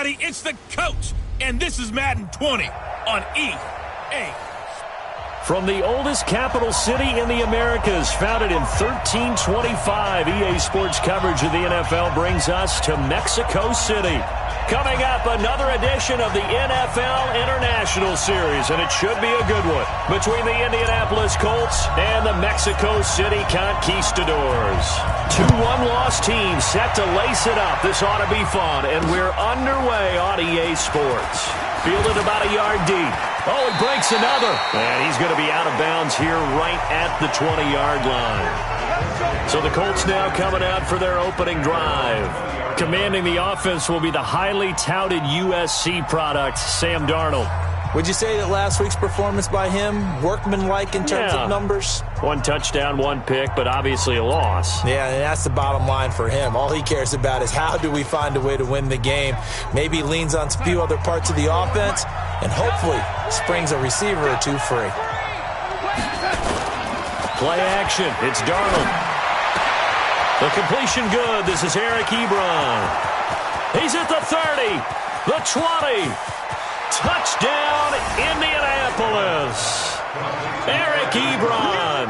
everybody, it's the coach, and this is Madden 20 on EA. From the oldest capital city in the Americas, founded in 1325, EA Sports coverage of the NFL brings us to Mexico City. Coming up, another edition of the NFL International Series, and it should be a good one, between the Indianapolis Colts and the Mexico City Conquistadors. Two one-loss teams set to lace it up. This ought to be fun, and we're underway on EA Sports. Fielded about a yard deep. Oh, he breaks another. And he's going to be out of bounds here right at the 20-yard line. So the Colts now coming out for their opening drive. Commanding the offense will be the highly touted USC product, Sam Darnold. Would you say that last week's performance by him, workmanlike in terms of numbers? One touchdown, one pick, but obviously a loss. Yeah, and that's the bottom line for him. All he cares about is how do we find a way to win the game. Maybe leans on a few other parts of the offense, and hopefully springs a receiver or two free. Play action. It's Darnold. The completion good. This is Eric Ebron. He's at the 30, the 20. Touchdown, Indianapolis. Eric Ebron,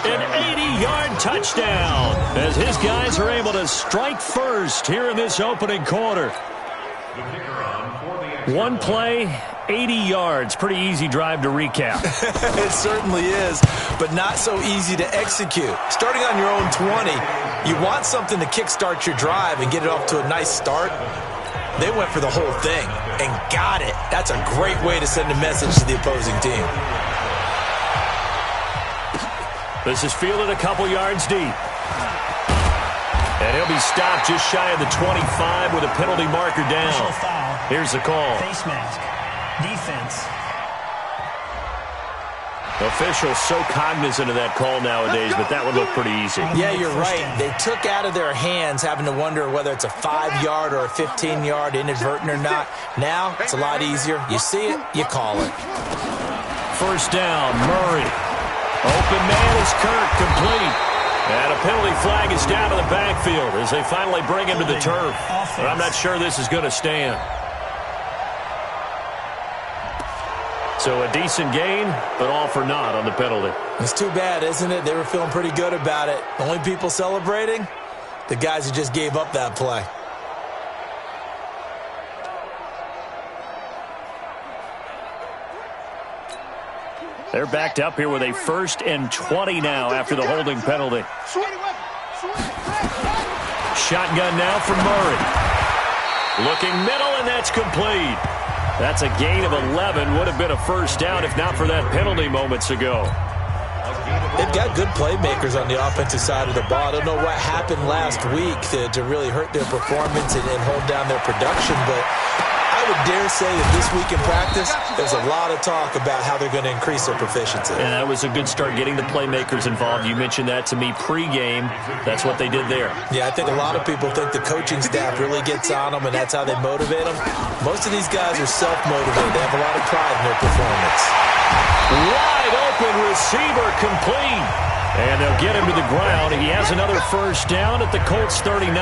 an 80-yard touchdown as his guys are able to strike first here in this opening quarter. One play, 80 yards. Pretty easy drive to recap. It certainly is, but not so easy to execute. Starting on your own 20, you want something to kickstart your drive and get it off to a nice start. They went for the whole thing and got it. That's a great way to send a message to the opposing team. This is fielded a couple yards deep. And he'll be stopped just shy of the 25 with a penalty marker down. Here's the call. Face mask. Defense. Officials so cognizant of that call nowadays, but that would look pretty easy. Yeah, you're right. They took out of their hands having to wonder whether it's a 5-yard or a 15-yard, inadvertent or not. Now, it's a lot easier. You see it, you call it. First down, Murray. Open man is Kirk, complete. And a penalty flag is down to the backfield as they finally bring him to the turf. But I'm not sure this is going to stand. So a decent gain, but all for naught on the penalty. It's too bad, isn't it? They were feeling pretty good about it. The only people celebrating, the guys who just gave up that play. They're backed up here with a 1st and 20 now after the holding penalty. Shotgun now for Murray. Looking middle, and that's complete. That's a gain of 11. Would have been a first down if not for that penalty moments ago. They've got good playmakers on the offensive side of the ball. I don't know what happened last week to really hurt their performance and hold down their production, but I would dare say that this week in practice, there's a lot of talk about how they're going to increase their proficiency. And that was a good start getting the playmakers involved. You mentioned that to me pregame. That's what they did there. Yeah, I think a lot of people think the coaching staff really gets on them, and that's how they motivate them. Most of these guys are self-motivated. They have a lot of pride in their performance. Wide open receiver, complete. And they'll get him to the ground. He has another first down at the Colts 39.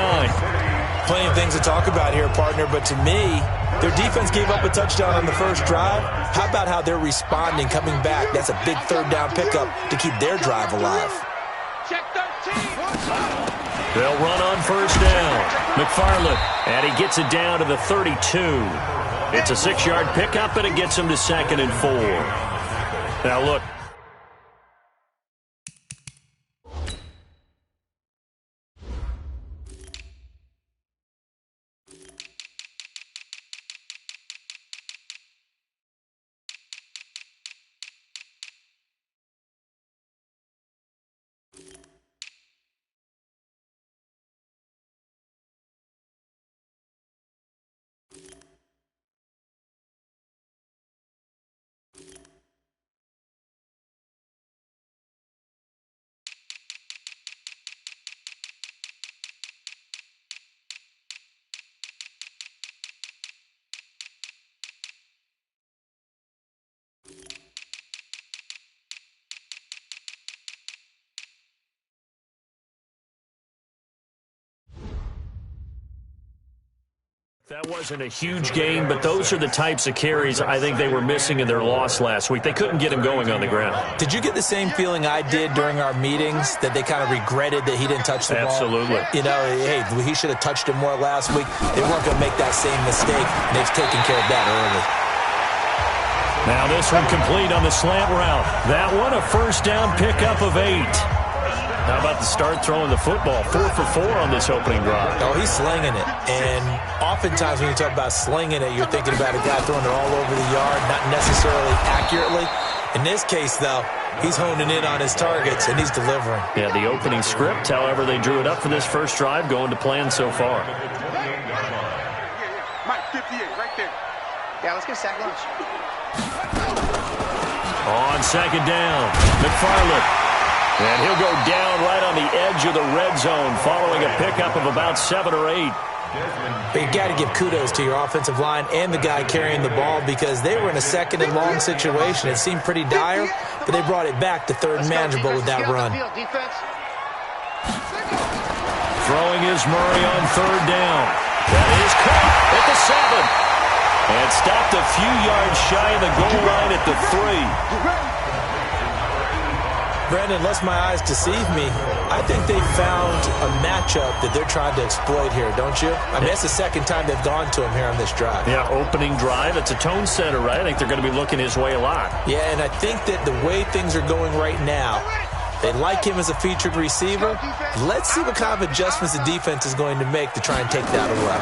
Plenty of things to talk about here, partner, but to me, their defense gave up a touchdown on the first drive. How about how they're responding, coming back? That's a big third down pickup to keep their drive alive. Check 13. They'll run on first down. McFarland, and he gets it down to the 32. It's a 6-yard pickup, and it gets him to 2nd and 4. Now, look. That wasn't a huge gain, but those are the types of carries I think they were missing in their loss last week. They couldn't get him going on the ground. Did you get the same feeling I did during our meetings, that they kind of regretted that he didn't touch the ball? Absolutely. You know, hey, he should have touched it more last week. They weren't going to make that same mistake, and they've taken care of that early. Now this one complete on the slant route. That one a first down pickup of 8. How about the start throwing the football? 4 for 4 on this opening drive. Oh, he's slinging it. And oftentimes when you talk about slinging it, you're thinking about a guy throwing it all over the yard, not necessarily accurately. In this case, though, he's honing in on his targets, and he's delivering. Yeah, the opening script, however, they drew it up for this first drive, going to plan so far. Mike, 58, right there. Yeah, let's get a sack lunch. On second down, McFarland. And he'll go down right on the edge of the red zone following a pickup of about 7 or 8. But you got to give kudos to your offensive line and the guy carrying the ball, because they were in a second and long situation. It seemed pretty dire, but they brought it back to third and manageable with that run. Throwing is Murray on third down. That is caught at the 7. And stopped a few yards shy of the goal line at the 3. Brandon, unless my eyes deceive me, I think they found a matchup that they're trying to exploit here, don't you? I mean, that's the second time they've gone to him here on this drive. Yeah, opening drive. It's a tone setter, right? I think they're going to be looking his way a lot. Yeah, and I think that the way things are going right now, they like him as a featured receiver. Let's see what kind of adjustments the defense is going to make to try and take that away.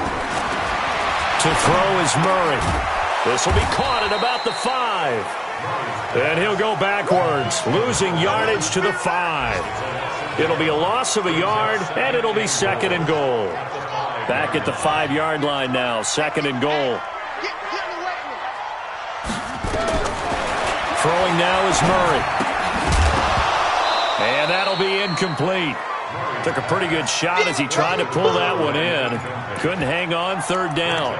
To throw is Murray. This will be caught at about the 5. And he'll go backwards, losing yardage to the 5. It'll be a loss of a yard, and it'll be second and goal. Back at the 5-yard line now, second and goal. Throwing now is Murray. And that'll be incomplete. Took a pretty good shot as he tried to pull that one in. Couldn't hang on, third down.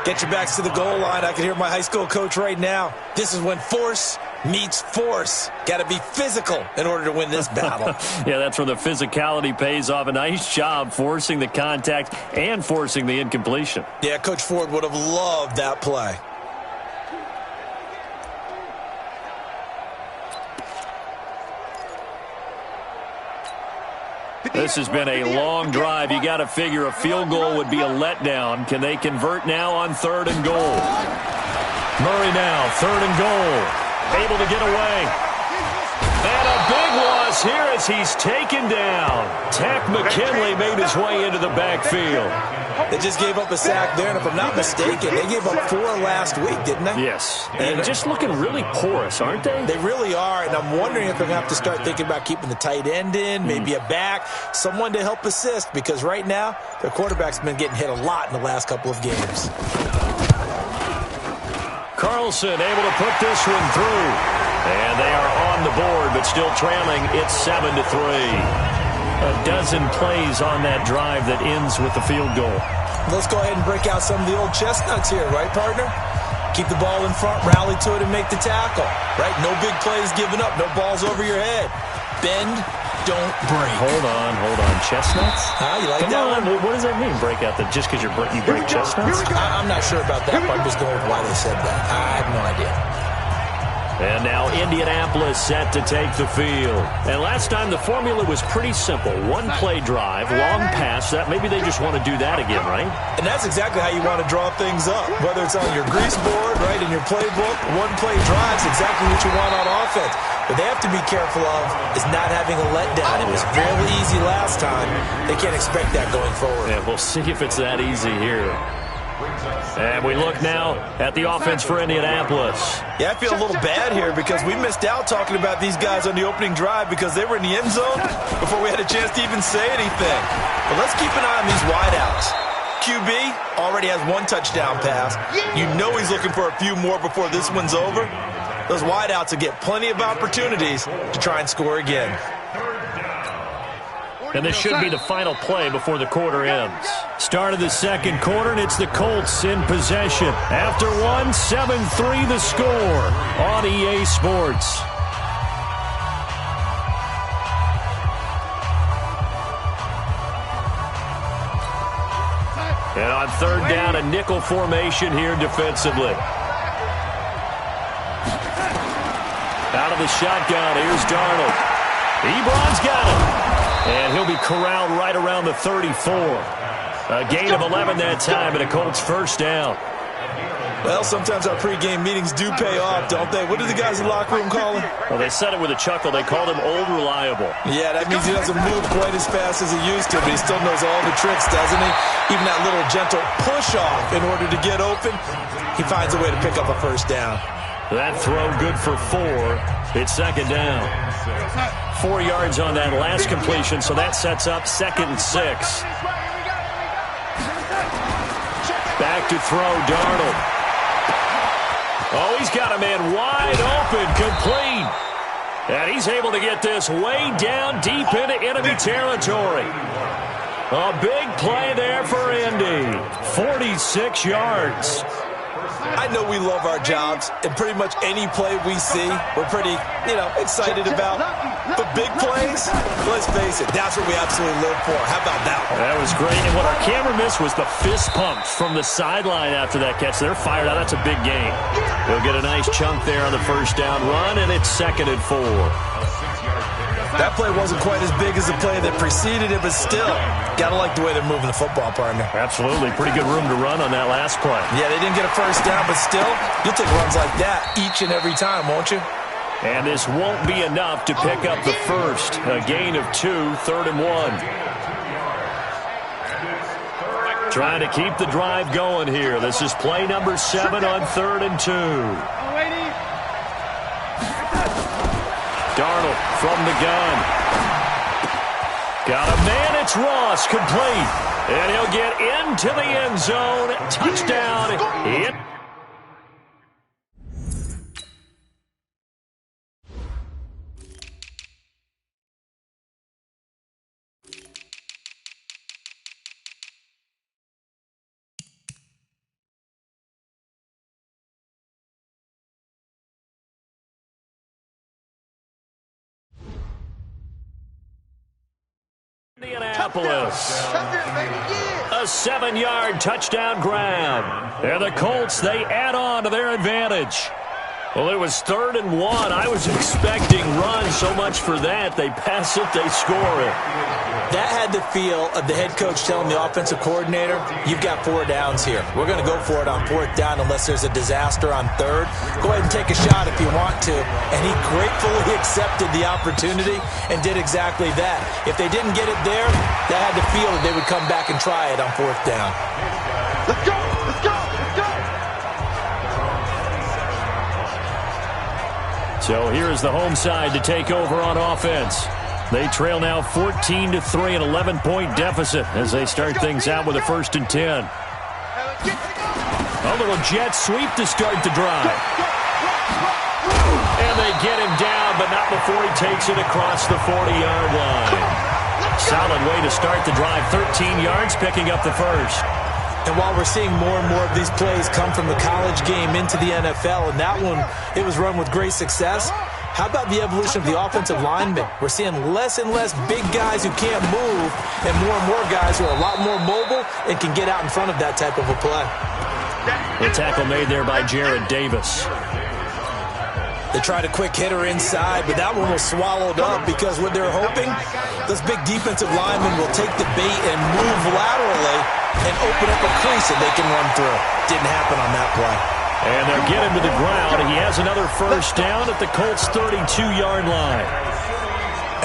Get your backs to the goal line. I can hear my high school coach right now. This is when force meets force. Got to be physical in order to win this battle. Yeah, that's where the physicality pays off. A nice job forcing the contact and forcing the incompletion. Yeah, Coach Ford would have loved that play. This has been a long drive. You got to figure a field goal would be a letdown. Can they convert now on third and goal? Murray now, third and goal. Able to get away. And a big loss here as he's taken down. Tech McKinley made his way into the backfield. They just gave up a sack there, and if I'm not mistaken, they gave up 4 last week, didn't they? Yes. And just looking really porous, aren't they? They really are, and I'm wondering if they're going to have to start thinking about keeping the tight end in, maybe a back, someone to help assist, because right now, their quarterback's been getting hit a lot in the last couple of games. Carlson able to put this one through. And they are on the board, but still trailing. It's 7-3. A dozen plays on that drive that ends with the field goal. Let's go ahead and break out some of the old chestnuts here, right, partner? Keep the ball in front, rally to it, and make the tackle, right? No big plays given up, no balls over your head. Bend, don't break. Hold on. Chestnuts? You like that one? What does that mean, break out? Just because you break chestnuts? I'm not sure about that, but I'm just going with why they said that. I have no idea. And now Indianapolis set to take the field. And last time the formula was pretty simple. One-play drive, long pass. That maybe they just want to do that again, right? And that's exactly how you want to draw things up. Whether it's on your grease board, right, in your playbook, one-play drive's exactly what you want on offense. What they have to be careful of is not having a letdown. It was fairly easy last time. They can't expect that going forward. Yeah, we'll see if it's that easy here. And we look now at the offense for Indianapolis. Yeah, I feel a little bad here because we missed out talking about these guys on the opening drive because they were in the end zone before we had a chance to even say anything. But let's keep an eye on these wideouts. QB already has 1 touchdown pass. You know he's looking for a few more before this one's over. Those wideouts will get plenty of opportunities to try and score again. And this should be the final play before the quarter ends. Start of the second quarter, and it's the Colts in possession. After 1, 7-3 the score on EA Sports. And on third down, a nickel formation here defensively. Out of the shotgun, here's Darnold. Ebron's got him. And he'll be corralled right around the 34. A gain of 11 that time, and a Colts first down. Well, sometimes our pregame meetings do pay off, don't they? What do the guys in the locker room call him? Well, they said it with a chuckle. They called him Old Reliable. Yeah, that means he doesn't move quite as fast as he used to, but he still knows all the tricks, doesn't he? Even that little gentle push-off in order to get open, he finds a way to pick up a first down. That throw good for 4. It's second down. 4 yards on that last completion, so that sets up 2nd and 6. Back to throw, Darnold. Oh, he's got a man wide open, complete. And he's able to get this way down deep into enemy territory. A big play there for Indy. 46 yards. I know we love our jobs, and pretty much any play we see, we're pretty, excited about. But big plays, let's face it, that's what we absolutely live for. How about that one? That was great, and what our camera missed was the fist pumps from the sideline after that catch. They're fired out. That's a big gain. They'll get a nice chunk there on the first down run, and it's 2nd and 4. That play wasn't quite as big as the play that preceded it, but still, got to like the way they're moving the football, partner. Absolutely. Pretty good room to run on that last play. Yeah, they didn't get a first down, but still, you'll take runs like that each and every time, won't you? And this won't be enough to pick up the first. A gain of 2, 3rd and 1. Trying to keep the drive going here. This is play number 7 on 3rd and 2. Darnold from the gun. Got a man, it's Ross, complete. And he'll get into the end zone. Touchdown. Indianapolis. A 7-yard touchdown grab. And the Colts, they add on to their advantage. Well, it was 3rd and 1. I was expecting runs, so much for that. They pass it, they score it. That had the feel of the head coach telling the offensive coordinator, you've got 4 downs here. We're going to go for it on 4th down unless there's a disaster on 3rd. Go ahead and take a shot if you want to. And he gratefully accepted the opportunity and did exactly that. If they didn't get it there, that had the feel that they would come back and try it on 4th down. Let's go! Let's go! Let's go! So here is the home side to take over on offense. They trail now 14-3, an 11-point deficit as they start things out with a 1st and 10. A little jet sweep to start the drive. And they get him down, but not before he takes it across the 40-yard line. Solid way to start the drive. 13 yards, picking up the first. And while we're seeing more and more of these plays come from the college game into the NFL, and that one, it was run with great success, how about the evolution of the offensive linemen? We're seeing less and less big guys who can't move and more guys who are a lot more mobile and can get out in front of that type of a play. The tackle made there by Jared Davis. They tried a quick hitter inside, but that one was swallowed up because what they're hoping, those big defensive linemen will take the bait and move laterally and open up a crease that they can run through. Didn't happen on that play. And they'll get him to the ground. He has another first down at the Colts' 32-yard line.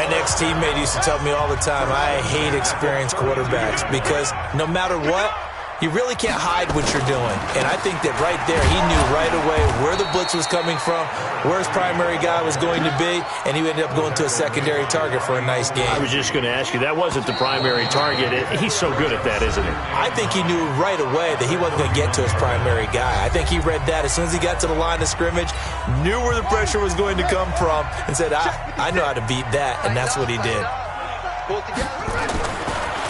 An ex-teammate used to tell me all the time, I hate experienced quarterbacks because no matter what, you really can't hide what you're doing. And I think that right there, he knew right away where the blitz was coming from, where his primary guy was going to be, and he ended up going to a secondary target for a nice game. I was just going to ask you, that wasn't the primary target. He's so good at that, isn't he? I think he knew right away that he wasn't going to get to his primary guy. I think he read that as soon as he got to the line of scrimmage, knew where the pressure was going to come from, and said, I know how to beat that, and that's what he did.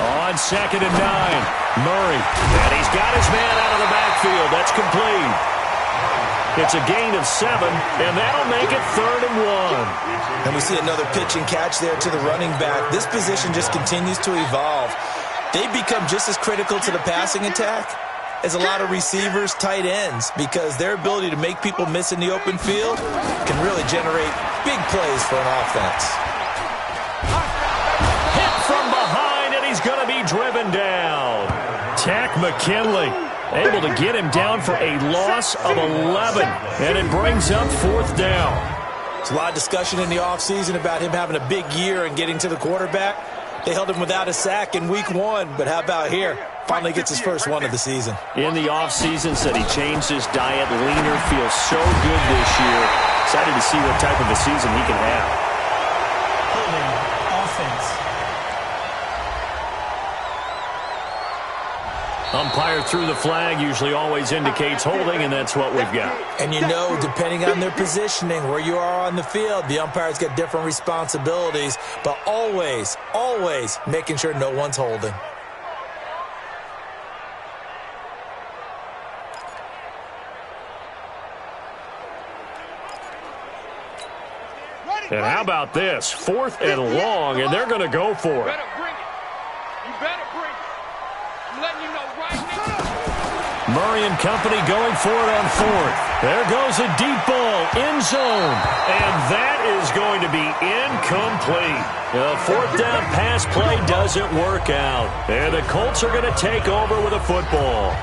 On 2nd and 9, Murray. And he's got his man out of the backfield. That's complete. It's a gain of 7, and that'll make it 3rd and 1. And we see another pitch and catch there to the running back. This position just continues to evolve. they become just as critical to the passing attack as a lot of receivers, tight ends, because their ability to make people miss in the open field can really generate big plays for an offense. Hit from behind, and he's going to be driven down. Tack McKinley able to get him down for a loss of 11, and it brings up 4th down. There's a lot of discussion in the offseason about him having a big year and getting to the quarterback. They held him without a sack in week 1, but how about here? Finally gets his first one of the season. In the offseason, said he changed his diet, leaner, feels so good this year. Excited to see what type of a season he can have. Holding offense. Umpire threw the flag, usually always indicates holding, and that's what we've got. And you know, depending on their positioning, where you are on the field, the umpire's got different responsibilities, but always, always making sure no one's holding. And how about this? 4th and long, and they're going to go for it. You better bring it. I'm letting you know right now. Murray and company going for it on 4th. There goes a deep ball, end zone. And that is going to be incomplete. The 4th down pass play doesn't work out. And the Colts are going to take over with a football.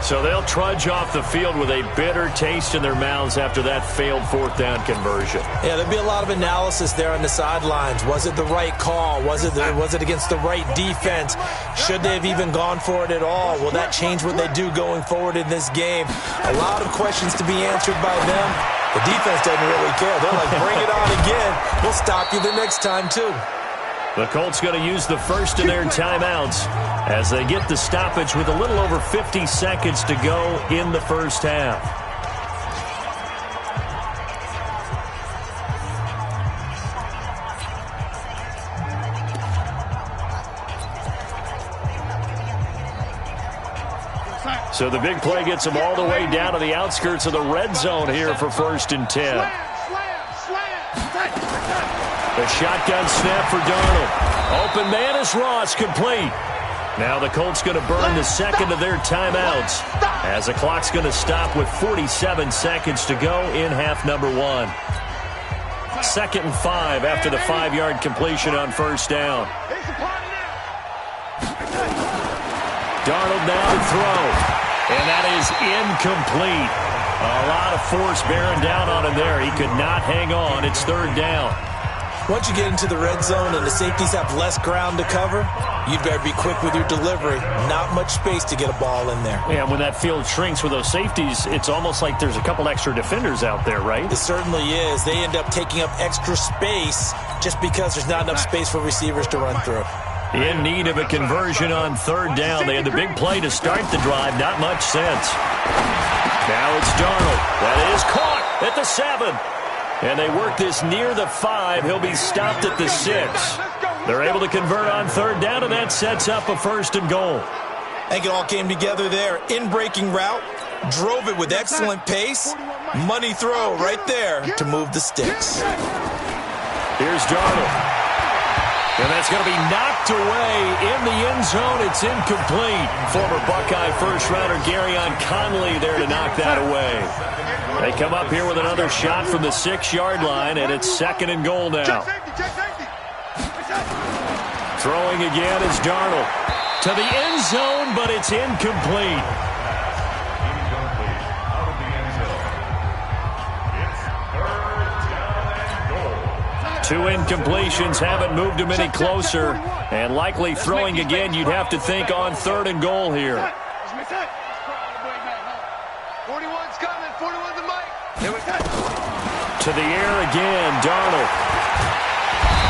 So they'll trudge off the field with a bitter taste in their mouths after that failed 4th down conversion. Yeah, there'll be a lot of analysis there on the sidelines. Was it the right call? Was it against the right defense? Should they have even gone for it at all? Will that change what they do going forward in this game? A lot of questions to be answered by them. The defense doesn't really care. They're like, bring it on again. We'll stop you the next time, too. The Colts going to use the first of their timeouts as they get the stoppage with a little over 50 seconds to go in the first half. So the big play gets them all the way down to the outskirts of the red zone here for 1st and 10. The shotgun snap for Darnold. Open man is Ross, complete. Now the Colts going to burn the second of their timeouts as the clock's going to stop with 47 seconds to go in half number 1. 2nd and 5 after the 5-yard completion on 1st down. Darnold now to throw, and that is incomplete. A lot of force bearing down on him there. He could not hang on. It's 3rd down. Once you get into the red zone and the safeties have less ground to cover, you'd better be quick with your delivery. Not much space to get a ball in there. Yeah, when that field shrinks with those safeties, it's almost like there's a couple extra defenders out there, right? It certainly is. They end up taking up extra space just because there's not enough space for receivers to run through. In need of a conversion on 3rd down. They had the big play to start the drive. Not much sense. Now it's Darnold. That is caught at the 7. And they work this near the 5. He'll be stopped at the 6. They're able to convert on 3rd down, and that sets up a 1st and goal. I think it all came together there. In-breaking route, drove it with excellent pace. Money throw right there to move the sticks. Here's Darnold. And that's going to be knocked away in the end zone. It's incomplete. Former Buckeye first-rounder Garyon Conley there to knock that away. They come up here with another shot from the 6-yard line, and it's 2nd and goal now. Throwing again is Darnold. To the end zone, but it's incomplete. Two incompletions haven't moved him any closer. And likely throwing again, you'd have to think on 3rd and goal here. 41's coming. 41's the mic. To the air again, Darnold.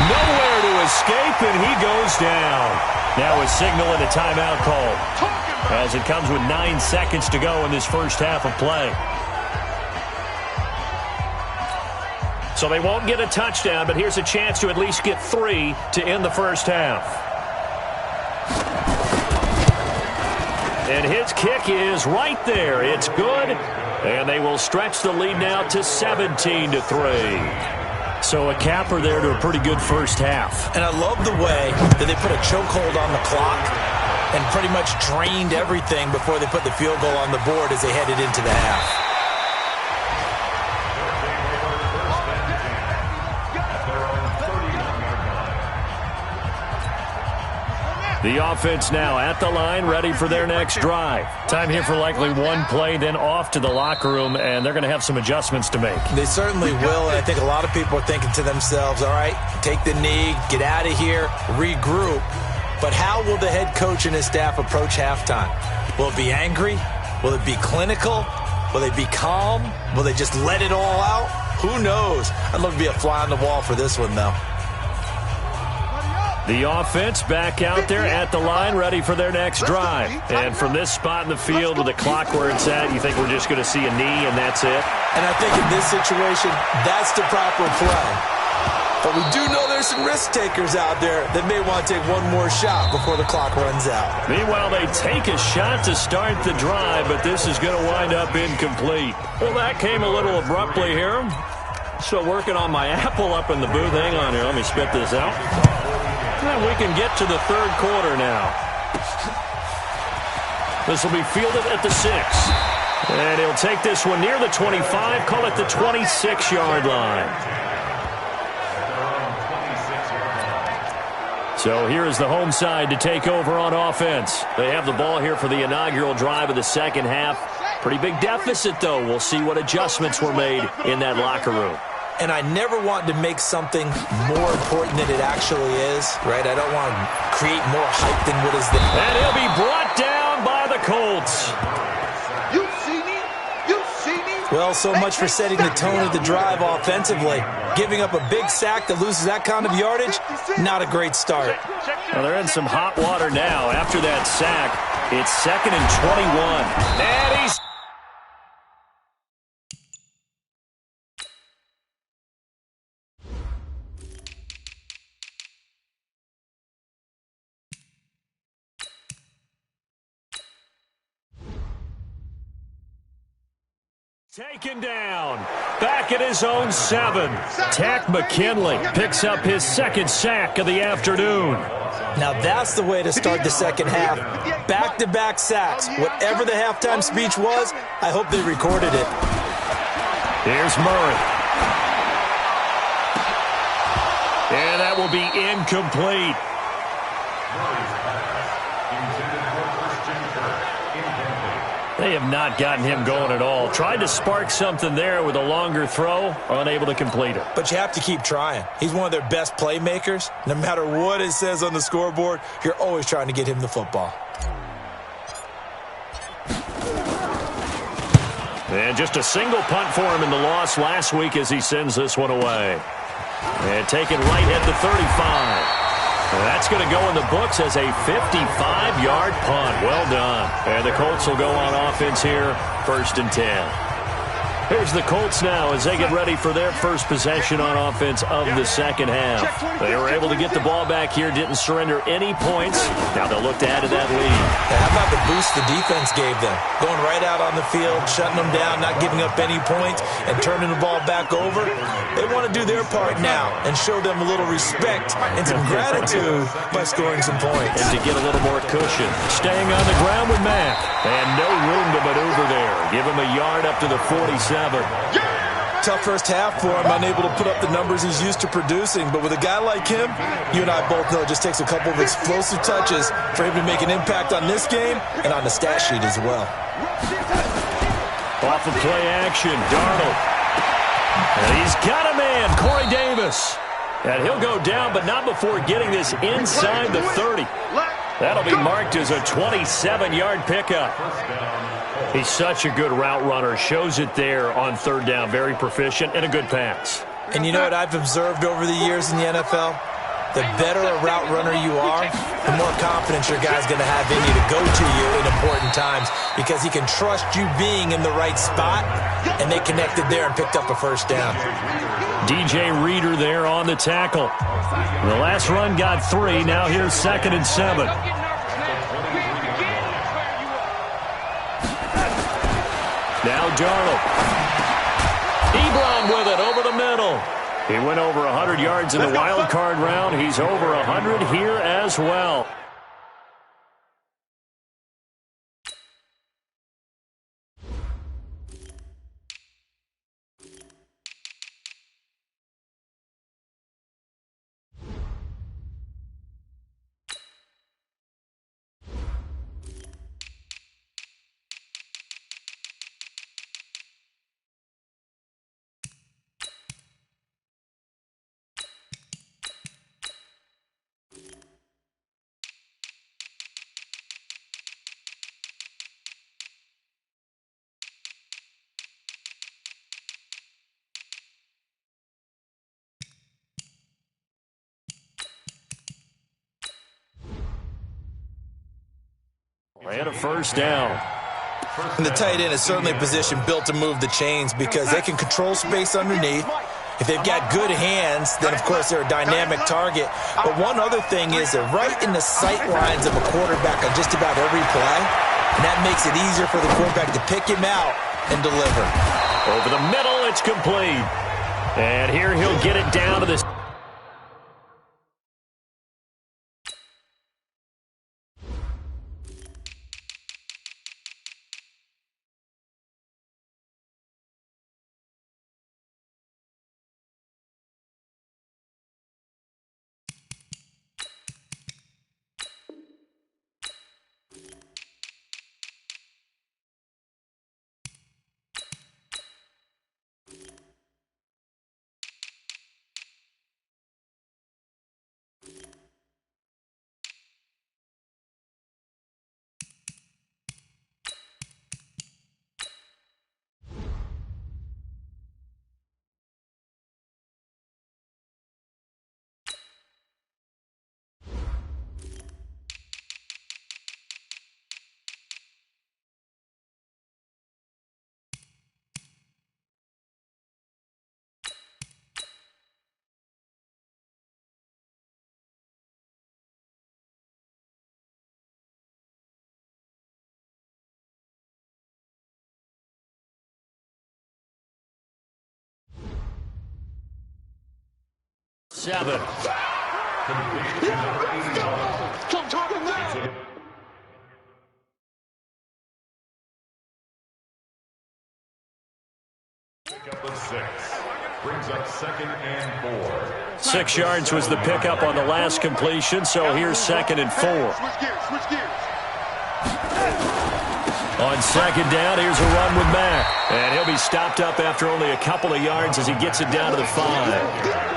Nowhere to escape, and he goes down. Now a signal and a timeout call as it comes with 9 seconds to go in this first half of play. So they won't get a touchdown, but here's a chance to at least get 3 to end the first half. And his kick is right there. It's good. And they will stretch the lead now to 17-3. So a capper there to a pretty good first half. And I love the way that they put a chokehold on the clock. and pretty much drained everything before they put the field goal on the board as they headed into the half. The offense now at the line, ready for their next drive. Time here for likely one play, then off to the locker room, and they're going to have some adjustments to make. They certainly will, and I think a lot of people are thinking to themselves, all right, take the knee, get out of here, regroup. But how will the head coach and his staff approach halftime? Will it be angry? Will it be clinical? Will they be calm? Will they just let it all out? Who knows? I'd love to be a fly on the wall for this one, though. The offense back out there at the line, ready for their next drive. And from this spot in the field with the clock where it's at, you think we're just going to see a knee and that's it? And I think in this situation, that's the proper play. But we do know there's some risk takers out there that may want to take one more shot before the clock runs out. Meanwhile, they take a shot to start the drive, but this is going to wind up incomplete. Well, that came a little abruptly here. So working on my apple up in the booth. Hang on here. Let me spit this out. And we can get to the third quarter now. This will be fielded at the 6. And he'll take this one near the 25, call it the 26-yard line. So here is the home side to take over on offense. They have the ball here for the inaugural drive of the second half. Pretty big deficit, though. We'll see what adjustments were made in that locker room. And I never want to make something more important than it actually is, right? I don't want to create more hype than what is there. And he'll be brought down by the Colts. You see me? You see me? Well, so much for setting the tone of the drive offensively. Giving up a big sack that loses that kind of yardage, not a great start. Well, they're in some hot water now. After that sack, it's 2nd and 21. And he's... taken down, back at his own 7. Tack McKinley picks up his 2nd sack of the afternoon. Now that's the way to start the second half. Back-to-back sacks. Whatever the halftime speech was, I hope they recorded it. Here's Murray. And that will be incomplete. They have not gotten him going at all. Tried to spark something there with a longer throw, unable to complete it. But you have to keep trying. He's one of their best playmakers. No matter what it says on the scoreboard, you're always trying to get him the football. And just a single punt for him in the loss last week as he sends this one away. And taken right at the 35. That's going to go in the books as a 55-yard punt. Well done. And the Colts will go on offense here, 1st and 10. Here's the Colts now as they get ready for their first possession on offense of the second half. They were able to get the ball back here, didn't surrender any points. Now they'll look to add to that lead. How about the boost the defense gave them? Going right out on the field, shutting them down, not giving up any points, and turning the ball back over. They want to do their part now and show them a little respect and some gratitude by scoring some points. And to get a little more cushion. Staying on the ground with Mack. And no room to maneuver there. Give him a yard up to the 47. Tough first half for him, unable to put up the numbers he's used to producing. But with a guy like him, you and I both know it just takes a couple of explosive touches for him to make an impact on this game and on the stat sheet as well. Off of play action, Darnold. And he's got a man, Corey Davis. And he'll go down, but not before getting this inside the 30. That'll be marked as a 27-yard pickup. He's such a good route runner. Shows it there on 3rd down. Very proficient and a good pass. And you know what I've observed over the years in the NFL? The better a route runner you are, the more confidence your guy's going to have in you to go to you in important times because he can trust you being in the right spot, and they connected there and picked up a 1st down. DJ Reader there on the tackle. The last run got 3. Now here's 2nd and 7. Now Darnold. Ebron with it over the middle. He went over 100 yards in the wild card round. He's over 100 here as well. first down. And the tight end is certainly a position built to move the chains because they can control space underneath. If they've got good hands, then, of course, they're a dynamic target. But one other thing is they're right in the sight lines of a quarterback on just about every play, and that makes it easier for the quarterback to pick him out and deliver. Over the middle, it's complete. And here he'll get it down to the... Seven. Brings up 2nd and 4. 6 yards was the pickup on the last completion, so here's 2nd and 4. Switch gears. On 2nd down, here's a run with Mack. And he'll be stopped up after only a couple of yards as he gets it down to the 5.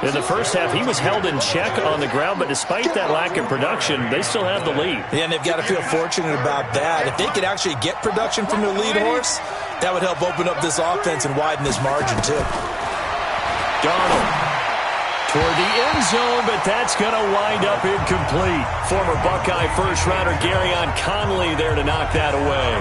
In the first half, he was held in check on the ground, but despite that lack of production, they still have the lead. Yeah, and they've got to feel fortunate about that. If they could actually get production from their lead horse, that would help open up this offense and widen this margin, too. Darnold toward the end zone, but that's going to wind up incomplete. Former Buckeye first-rounder Garyon Conley there to knock that away.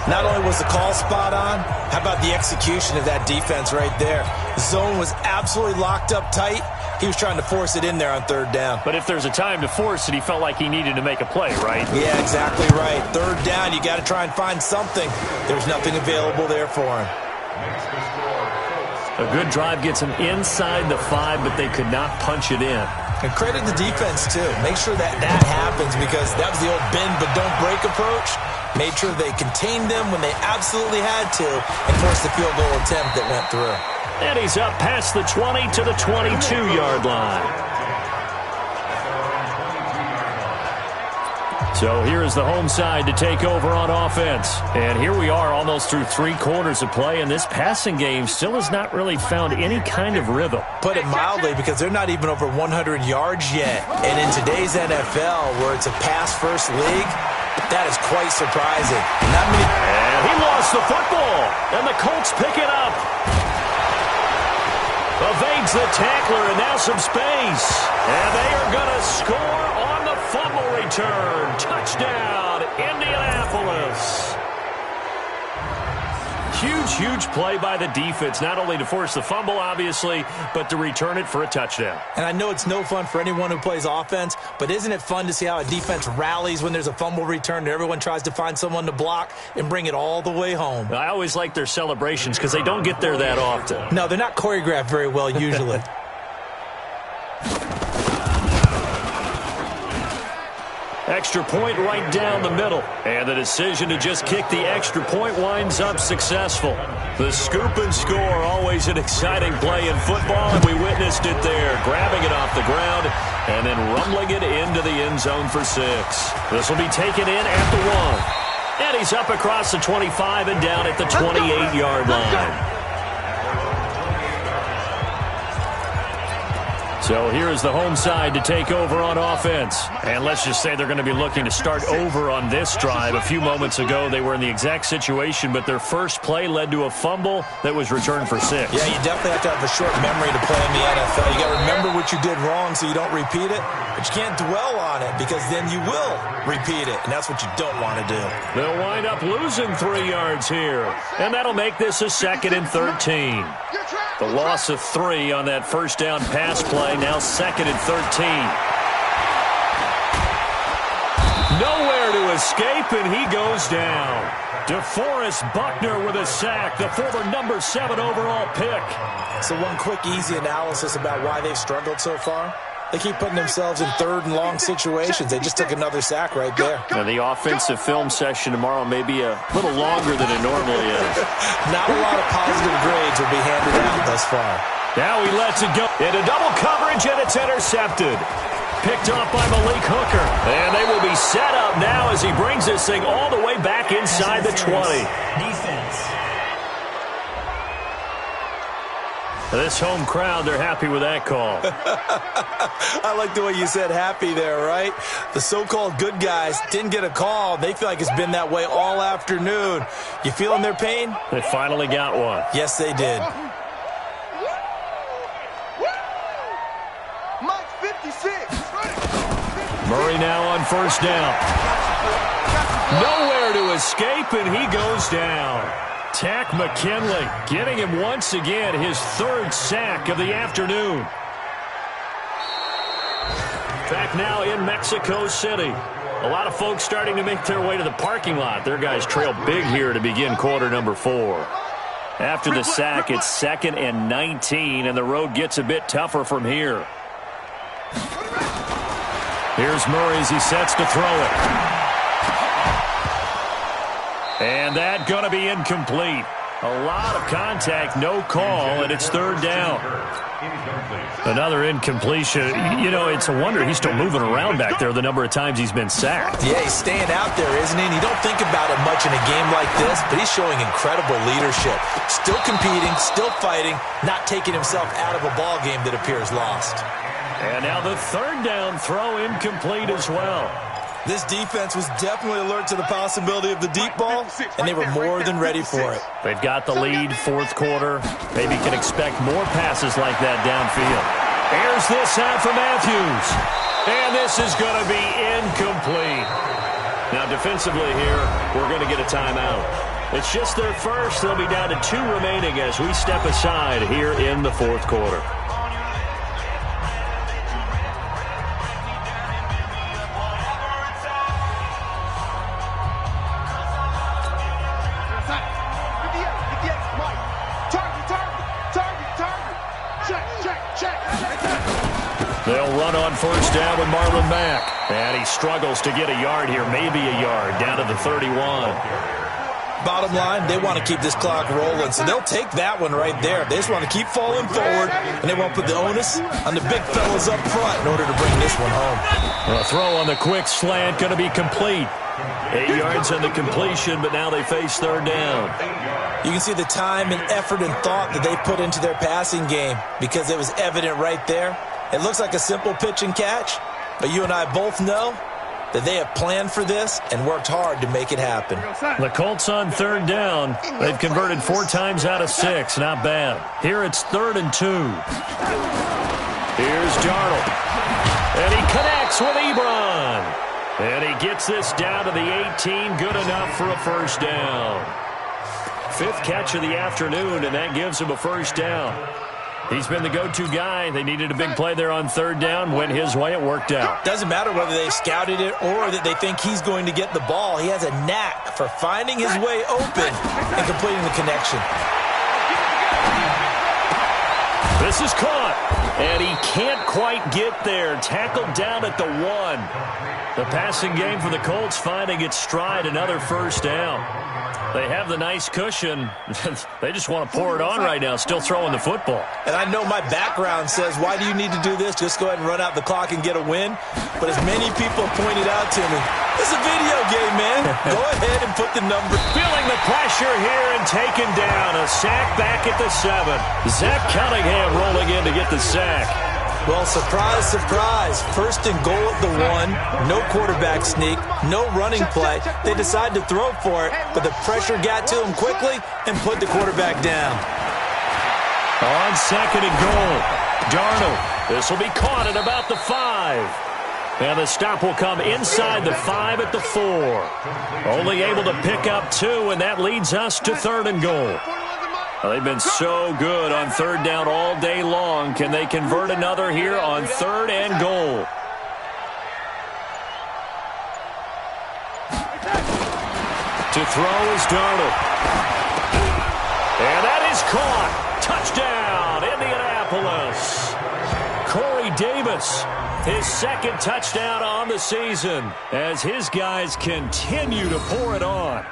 Not only was the call spot on, how about the execution of that defense right there? The zone was absolutely locked up tight. He was trying to force it in there on 3rd down. But if there's a time to force it, he felt like he needed to make a play, right? Yeah, exactly right. 3rd down, you got to try and find something. There's nothing available there for him. A good drive gets him inside the 5, but they could not punch it in. And credit the defense, too. Make sure that happens because that was the old bend but don't break approach. Made sure they contained them when they absolutely had to and forced the field goal attempt that went through. And he's up past the 20 to the 22-yard line. So here is the home side to take over on offense. And here we are almost through 3 quarters of play, and this passing game still has not really found any kind of rhythm. Put it mildly, because they're not even over 100 yards yet. And in today's NFL, where it's a pass-first league, that is quite surprising. And he lost the football, and the Colts pick it up. Evades the tackler, and now some space. And they are going to score on the fumble return. Touchdown, Indianapolis. Huge play by the defense, not only to force the fumble, obviously, but to return it for a touchdown. And I know it's no fun for anyone who plays offense, but isn't it fun to see how a defense rallies when there's a fumble return and everyone tries to find someone to block and bring it all the way home? I always like their celebrations because they don't get there that often. No, they're not choreographed very well usually. Extra point right down the middle. And the decision to just kick the extra point winds up successful. The scoop and score, always an exciting play in football, and we witnessed it there. Grabbing it off the ground and then rumbling it into the end zone for 6. This will be taken in at the 1. And he's up across the 25 and down at the 28-yard line. So here is the home side to take over on offense. And let's just say they're going to be looking to start over on this drive. A few moments ago, they were in the exact situation, but their first play led to a fumble that was returned for 6. Yeah, you definitely have to have a short memory to play in the NFL. You got to remember what you did wrong so you don't repeat it, but you can't dwell on it because then you will repeat it, and that's what you don't want to do. They'll wind up losing 3 yards here, and that'll make this a 2nd and 13. The loss of 3 on that first down pass play, now 2nd and 13. Nowhere to escape, and he goes down. DeForest Buckner with a sack, the former number 7 overall pick. So one quick, easy analysis about why they've struggled so far. They keep putting themselves in 3rd and long situations. They just took another sack right there. Now, the offensive film session tomorrow may be a little longer than it normally is. Not a lot of positive grades will be handed out thus far. Now he lets it go into double coverage, and it's intercepted. Picked off by Malik Hooker. And they will be set up now as he brings this thing all the way back inside the 20. Defense. This home crowd, they're happy with that call. I like the way you said happy there, right? The so-called good guys didn't get a call. They feel like it's been that way all afternoon. You feeling their pain? They finally got one. Yes, they did. Mike 56. Murray now on first down. Nowhere to escape, and he goes down. Tack McKinley getting him once again his 3rd sack of the afternoon. Back now in Mexico City. A lot of folks starting to make their way to the parking lot. Their guys trail big here to begin quarter number 4. After the sack, it's 2nd and 19, and the road gets a bit tougher from here. Here's Murray as he sets to throw it. And that going to be incomplete. A lot of contact, no call, and it's 3rd down. Another incompletion. You know, it's a wonder he's still moving around back there the number of times he's been sacked. Yeah, he's staying out there, isn't he? And you don't think about it much in a game like this, but he's showing incredible leadership. Still competing, still fighting, not taking himself out of a ball game that appears lost. And now the 3rd down throw incomplete as well. This defense was definitely alert to the possibility of the deep ball, and they were more than ready for it. They've got the lead, 4th quarter. Maybe can expect more passes like that downfield. Here's this out for Matthews. And this is going to be incomplete. Now, defensively here, we're going to get a timeout. It's just their first. They'll be down to 2 remaining as we step aside here in the 4th quarter. They'll run on first down with Marlon Mack. And he struggles to get a yard here, maybe a yard, down to the 31. Bottom line, they want to keep this clock rolling, so they'll take that one right there. They just want to keep falling forward, and they won't put the onus on the big fellas up front in order to bring this one home. A throw on the quick slant going to be complete. 8 yards on the completion, but now they face 3rd down. You can see the time and effort and thought that they put into their passing game because it was evident right there. It looks like a simple pitch and catch, but you and I both know that they have planned for this and worked hard to make it happen. The Colts on 3rd down. They've converted 4 times out of 6. Not bad. Here it's 3rd and 2. Here's Darnold. And he connects with Ebron. And he gets this down to the 18. Good enough for a first down. 5th catch of the afternoon, and that gives him a first down. He's been the go-to guy. They needed a big play there on 3rd down. Went his way. It worked out. Doesn't matter whether they've scouted it or that they think he's going to get the ball. He has a knack for finding his way open and completing the connection. This is caught. And he can't quite get there. Tackled down at the 1. The passing game for the Colts finding its stride. Another first down. They have the nice cushion. They just want to pour it on right now, still throwing the football. And I know my background says, why do you need to do this? Just go ahead and run out the clock and get a win. But as many people pointed out to me, it's a video game, man. Go ahead and put the number. Feeling the pressure here and taken down. A sack back at the 7. Zach Cunningham rolling in to get the sack. Well, surprise, surprise. First and goal at the 1. No quarterback sneak. No running play. They decide to throw for it, but the pressure got to them quickly and put the quarterback down. On second and goal, Darnold. This will be caught at about the 5. And the stop will come inside the 5 at the 4. Only able to pick up 2, and that leads us to third and goal. Well, they've been so good on third down all day long. Can they convert another here on third and goal? To throw is Darnold. And that is caught. Touchdown, Indianapolis. Corey Davis, his second touchdown on the season as his guys continue to pour it on.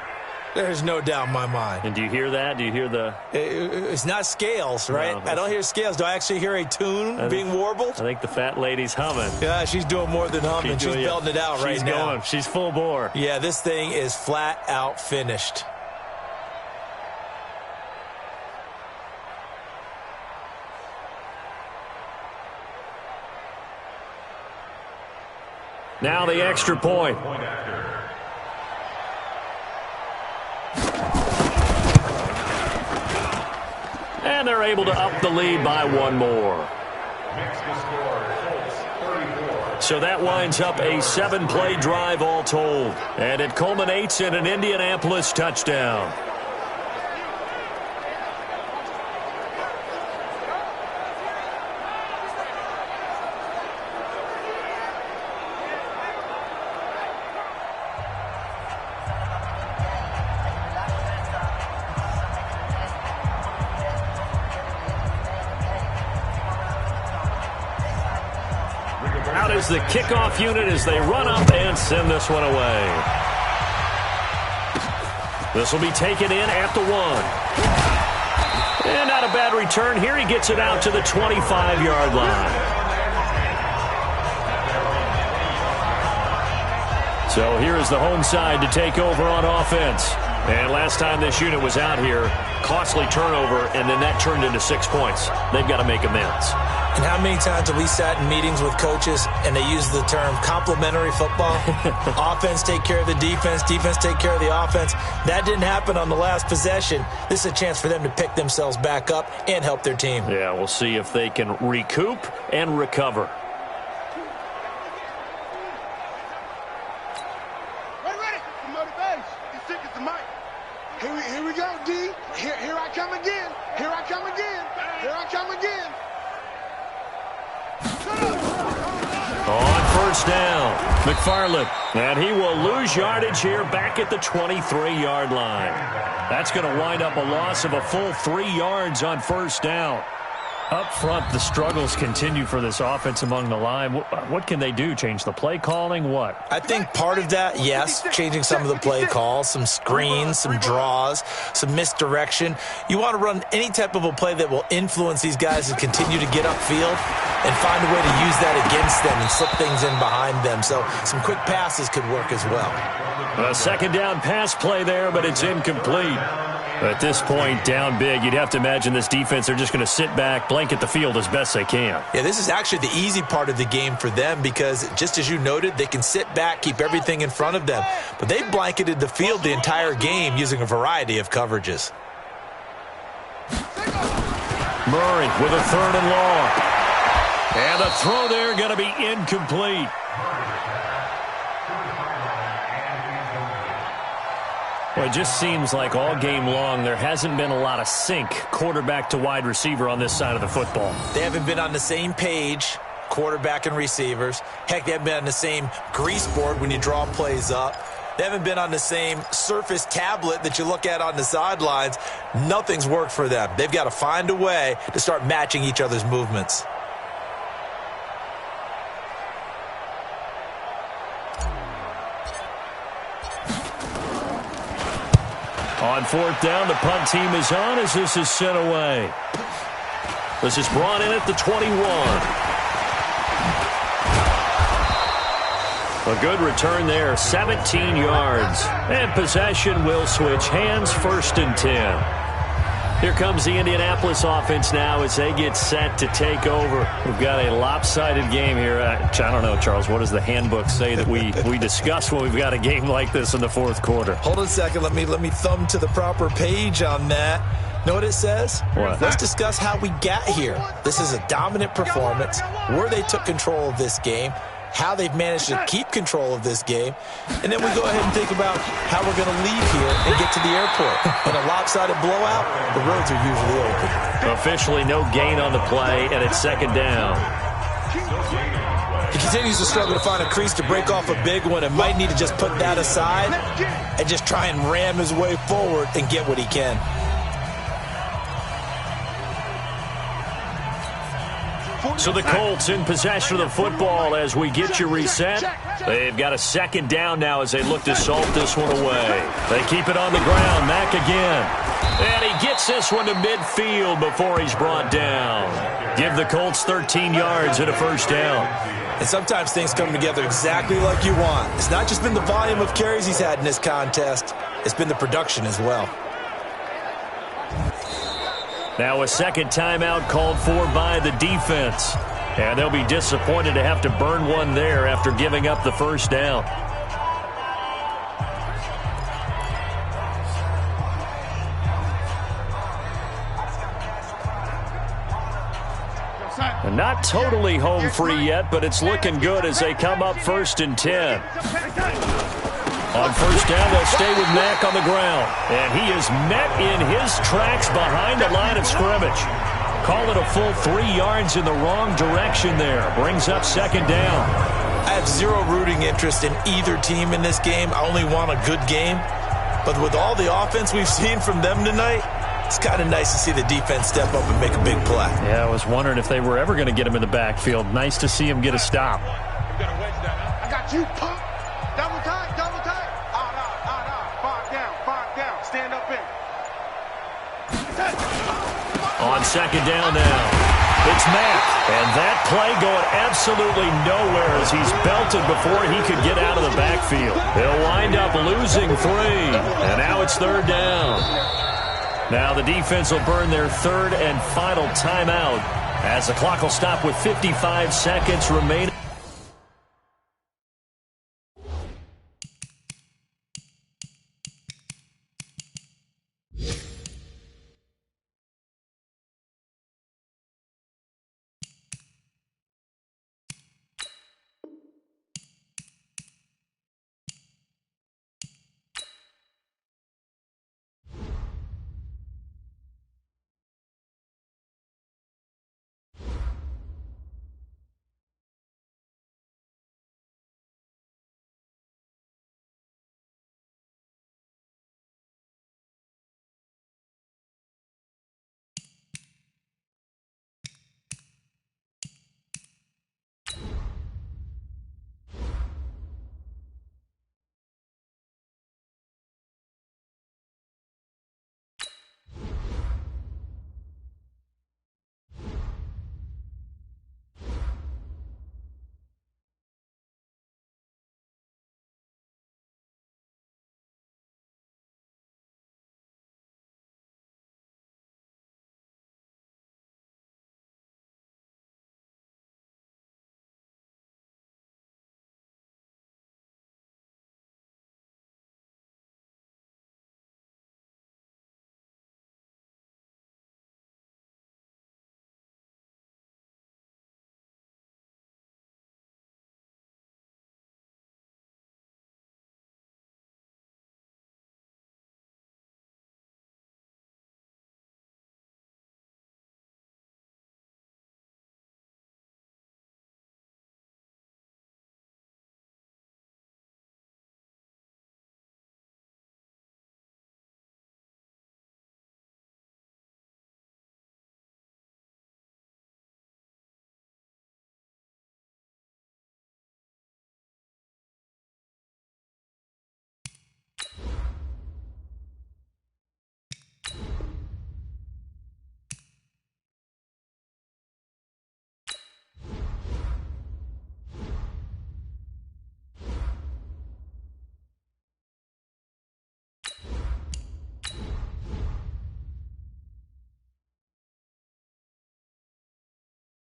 There's no doubt in my mind. And do you hear that? Do you hear the... It's not scales, right? No, I don't hear scales. Do I actually hear a tune being warbled? I think the fat lady's humming. Yeah, she's doing more than humming. She's belting it out right now. She's full bore. Yeah, this thing is flat out finished. Now the extra point. And they're able to up the lead by 1 more. So that winds up a 7-play drive all told. And it culminates in an Indianapolis touchdown. Out is the kickoff unit as they run up and send this one away. This will be taken in at the 1. And not a bad return here. He gets it out to the 25-yard line. So here is the home side to take over on offense. And last time this unit was out here, costly turnover, and then that turned into 6 points. They've got to make amends. And how many times have we sat in meetings with coaches and they use the term complementary football? Offense take care of the defense, defense take care of the offense. That didn't happen on the last possession. This is a chance for them to pick themselves back up and help their team. Yeah, we'll see if they can recoup and recover. Ready? Motivation. It's sick as the mic. Here we go, D. Here I come again. Here I come again. Here I come again. On first down, McFarland. And he will lose yardage here back at the 23-yard line. That's going to wind up a loss of a full 3 yards on first down. Up front, the struggles continue for this offense among the line. What can they do? Change the play calling? What? I think part of that, yes, changing some of the play calls, some screens, some draws, some misdirection. You want to run any type of a play that will influence these guys to continue to get upfield and find a way to use that against them and slip things in behind them. So some quick passes could work as well. A second down pass play there, but it's incomplete. At this point, down big, you'd have to imagine this defense, they're just going to sit back, blanket the field as best they can. Yeah, this is actually the easy part of the game for them because, just as you noted, they can sit back, keep everything in front of them. But they've blanketed the field the entire game using a variety of coverages. Murray with a third and long. And the throw there going to be incomplete. Well, it just seems like all game long there hasn't been a lot of sync quarterback to wide receiver on this side of the football. They haven't been on the same page, quarterback and receivers. Heck, they haven't been on the same grease board when you draw plays up. They haven't been on the same surface tablet that you look at on the sidelines. Nothing's worked for them. They've got to find a way to start matching each other's movements. On fourth down, the punt team is on as this is sent away. This is brought in at the 21. A good return there, 17 yards. And possession will switch hands, 1st and 10. Here comes the Indianapolis offense now as they get set to take over. We've got a lopsided game here. I don't know, Charles, what does the handbook say that we discuss when we've got a game like this in the fourth quarter? Hold on a second. Let me thumb to the proper page on that. Know what it says? What? Let's discuss how we got here. This is a dominant performance, where they took control of this game, how they've managed to keep control of this game, and then we go ahead and think about how we're going to leave here and get to the airport. In a lopsided blowout, the roads are usually open. Officially no gain on the play, and it's second down. He continues to struggle to find a crease to break off a big one and might need to just put that aside and just try and ram his way forward and get what he can. So the Colts in possession of the football as we get you reset. They've got a second down now as they look to salt this one away. They keep it on the ground. Mack again. And he gets this one to midfield before he's brought down. Give the Colts 13 yards and a first down. And sometimes things come together exactly like you want. It's not just been the volume of carries he's had in this contest. It's been the production as well. Now a second timeout called for by the defense. And they'll be disappointed to have to burn one there after giving up the first down. And not totally home free yet, but it's looking good as they come up 1st and 10. On first down, they'll stay with Mack on the ground. And he is met in his tracks behind the line of scrimmage. Call it a full 3 yards in the wrong direction there. Brings up second down. I have zero rooting interest in either team in this game. I only want a good game. But with all the offense we've seen from them tonight, it's kind of nice to see the defense step up and make a big play. Yeah, I was wondering if they were ever going to get him in the backfield. Nice to see him get a stop. I got you, punk. Double time, double time. Five down. Stand up in. On second down now, it's Mack. And that play going absolutely nowhere as he's belted before he could get out of the backfield. He'll wind up losing 3. And now it's third down. Now the defense will burn their third and final timeout as the clock will stop with 55 seconds remaining.